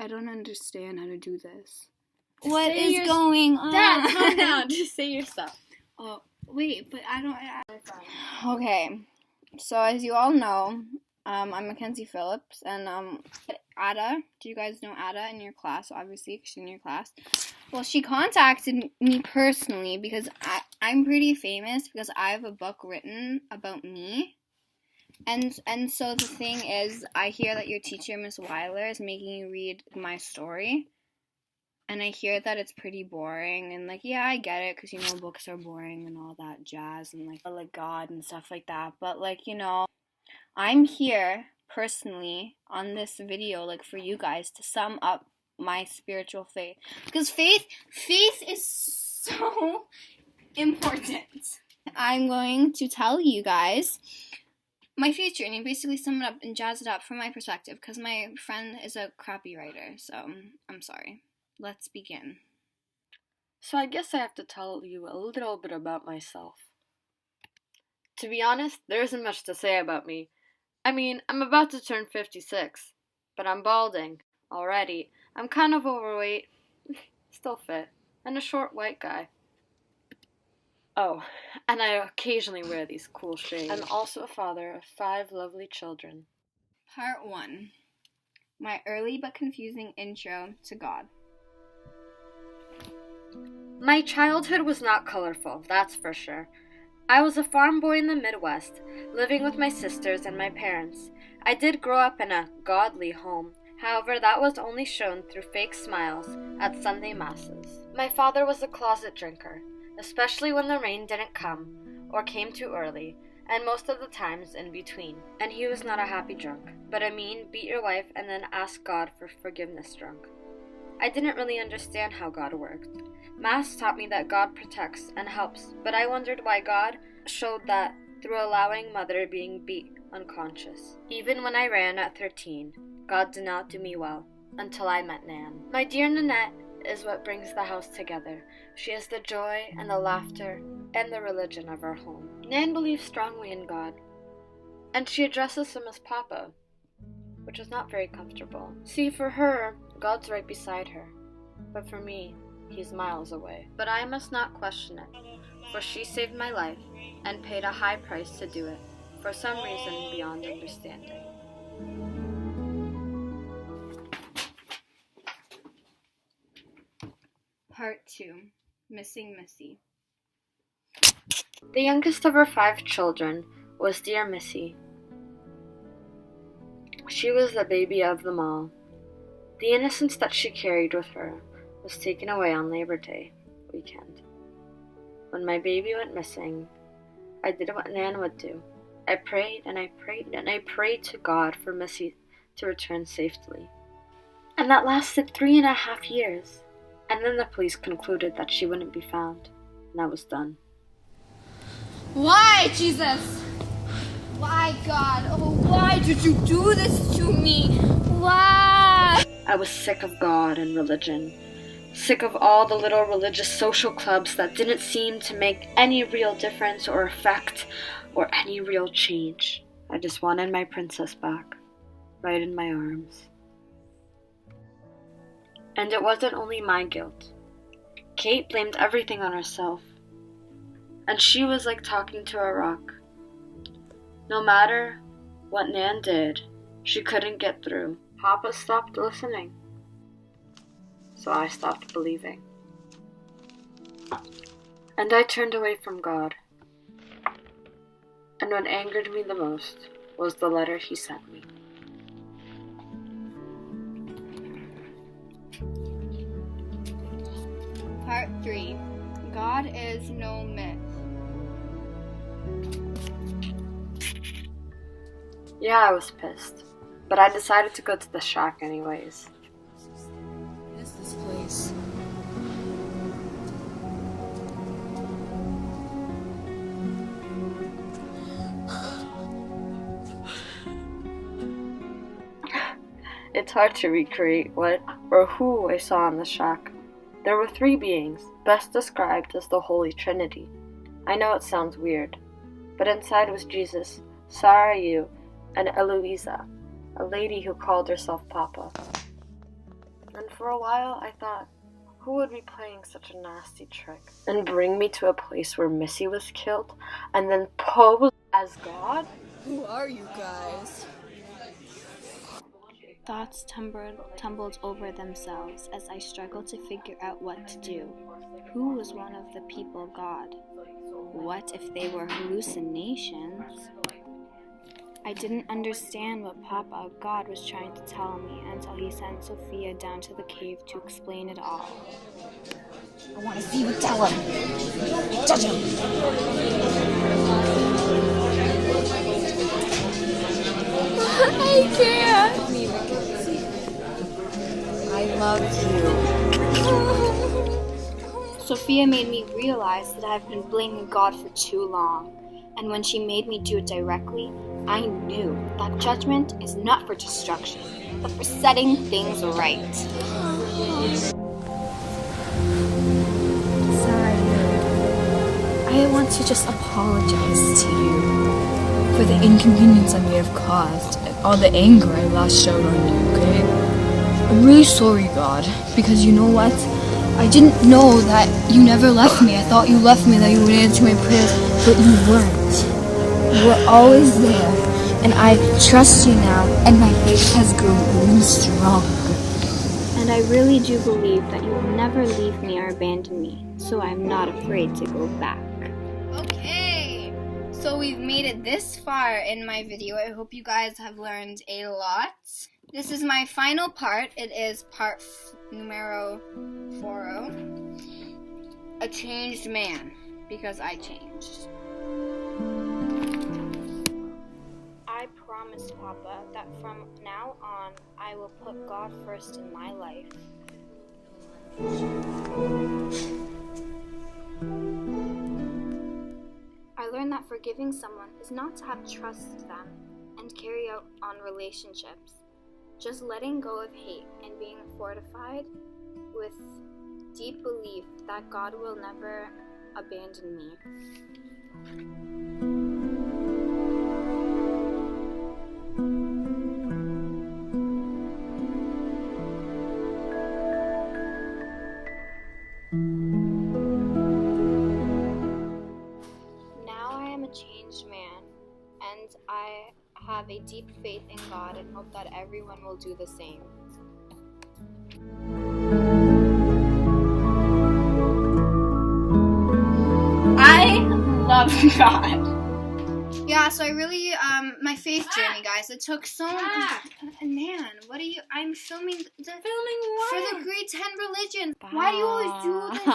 I don't understand how to do this. What is going on? Dad, calm down. Just say your stuff. Oh, wait, but I don't... Okay, so as you all know, I'm Mackenzie Phillips, and Ada, do you guys know Ada in your class, obviously, because she's in your class? Well, she contacted me personally because I'm pretty famous because I have a book written about me. And so the thing is, I hear that your teacher, Miss Weiler, is making you read my story. And I hear that it's pretty boring. And, like, yeah, I get it, because, you know, books are boring and all that jazz and, like God and stuff like that. But, like, you know, I'm here, personally, on this video, like, for you guys to sum up my spiritual faith. Because faith is so important. I'm going to tell you guys my faith journey, basically sum it up and jazz it up from my perspective, because my friend is a crappy writer, so I'm sorry. Let's begin. So I guess I have to tell you a little bit about myself. To be honest, there isn't much to say about me. I mean, I'm about to turn 56, but I'm balding already. I'm kind of overweight, still fit, and a short white guy. Oh, and I occasionally wear these cool shades. I'm also a father of 5 lovely children. Part 1. My early but confusing intro to God. My childhood was not colorful, that's for sure. I was a farm boy in the Midwest, living with my sisters and my parents. I did grow up in a godly home. However, that was only shown through fake smiles at Sunday masses. My father was a closet drinker, especially when the rain didn't come, or came too early, and most of the times in between. And he was not a happy drunk, but a mean, beat your wife and then ask God for forgiveness drunk. I didn't really understand how God worked. Mass taught me that God protects and helps, but I wondered why God showed that through allowing Mother being beat unconscious. Even when I ran at 13, God did not do me well, until I met Nan. My dear Nanette is what brings the house together. She is the joy and the laughter and the religion of our home. Nan believes strongly in God, and she addresses him as Papa, which is not very comfortable. See, for her, God's right beside her, but for me, he's miles away. But I must not question it, for she saved my life and paid a high price to do it, for some reason beyond understanding. Part 2. Missing Missy. The youngest of her 5 children was dear Missy. She was the baby of them all. The innocence that she carried with her was taken away on Labor Day weekend. When my baby went missing, I did what Nan would do. I prayed and I prayed and I prayed to God for Missy to return safely. And that lasted 3.5 years. And then the police concluded that she wouldn't be found, and I was done. Why, Jesus? Why, God? Oh, why did you do this to me? Why? I was sick of God and religion. Sick of all the little religious social clubs that didn't seem to make any real difference or effect or any real change. I just wanted my princess back, right in my arms. And it wasn't only my guilt. Kate blamed everything on herself. And she was like talking to a rock. No matter what Nan did, she couldn't get through. Papa stopped listening. So I stopped believing. And I turned away from God. And what angered me the most was the letter he sent me. Part 3. God is no myth. Yeah, I was pissed, but I decided to go to the shack anyways. What is this place? It's hard to recreate what or who I saw in the shack. There were 3 beings, best described as the Holy Trinity. I know it sounds weird, but inside was Jesus, Sarayu, and Eloisa, a lady who called herself Papa. And for a while, I thought, who would be playing such a nasty trick and bring me to a place where Missy was killed and then pose as God? Who are you guys? Thoughts tumbled over themselves as I struggled to figure out what to do. Who was one of the people God? What if they were hallucinations? I didn't understand what Papa God was trying to tell me until he sent Sophia down to the cave to explain it all. I want to see you tell him. Touch him. I can't. I love you. Sophia made me realize that I've been blaming God for too long. And when she made me do it directly, I knew that judgment is not for destruction, but for setting things right. Sorry. I want to just apologize to you for the inconvenience I may have caused and all the anger I lashed out on you, okay? I'm really sorry, God, because you know what? I didn't know that you never left me. I thought you left me, that you would answer my prayers, but you weren't. You were always there, and I trust you now, and my faith has grown really strong. And I really do believe that you will never leave me or abandon me, so I'm not afraid to go back. Okay, so we've made it this far in my video. I hope you guys have learned a lot. This is my final part. It is part numero 4. A changed man, because I changed. I promised Papa that from now on, I will put God first in my life. I learned that forgiving someone is not to have trust in them and carry out on relationships. Just letting go of hate and being fortified with deep belief that God will never abandon me. Now I am a changed man, and I have a deep faith in God and hope that everyone will do the same. I love God. Yeah, so I really, my faith journey, guys, it took so man, what are you, I'm filming Filming what? for the grade 10 religion. Why do you always do this